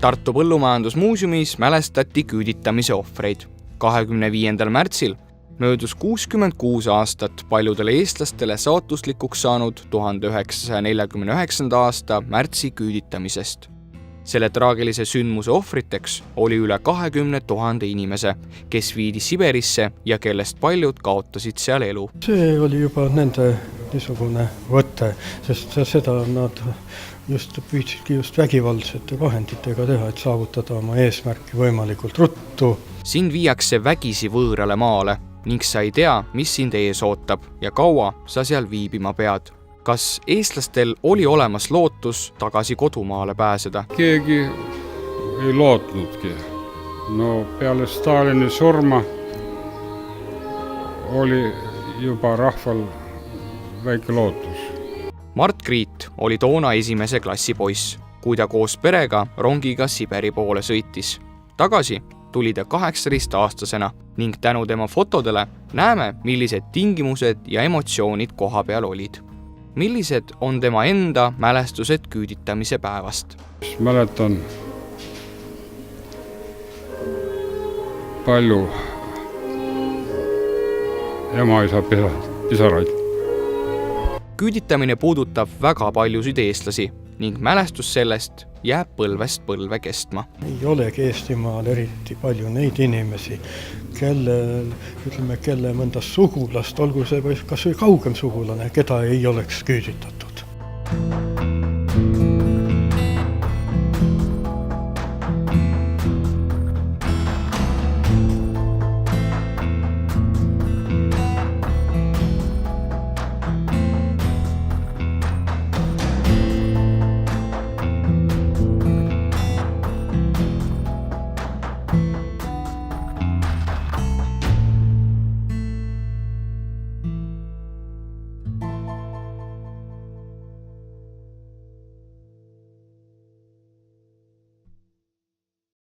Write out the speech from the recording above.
Tartu Põllumajandusmuuseumis mälestati küüditamise ohvreid. 25. märtsil möödus 66 aastat paljudele eestlastele saatuslikuks saanud 1949. aasta märtsi küüditamisest. Selle traagilise sündmuse ohvriteks oli üle 20 000 inimese, kes viidi Siberisse ja kellest paljud kaotasid seal elu. See oli juba nende niisugune võte, sest seda nad püüdsidki just vägivaldsete vahenditega teha, et saavutada oma eesmärki võimalikult ruttu. Sind viiakse vägisi võõrale maale ning sa ei tea, mis sind ees ootab ja kaua sa seal viibima pead. Kas eestlastel oli olemas lootus tagasi kodumaale pääseda? Keegi ei lootnudki. No peale Stalini surma oli juba rahval väike lootus. Mart Kriit oli toona esimese klassi poiss, kui ta koos perega rongiga Siberi poole sõitis. Tagasi tuli ta 18-aastasena ning tänu tema fotodele näeme, millised tingimused ja emotsioonid koha peal olid. Millised on tema enda mälestused küüditamise päevast? Mäletan palju ema-isa pisaraid. Küüditamine puudutab väga paljusid eestlasi ning mälestus sellest jääb põlvest põlve kestma. Ei olegi Eestimaal eriti palju neid inimesi, kelle mõnda sugulast, olgu see kas või kaugem sugulane, keda ei oleks küüditatud.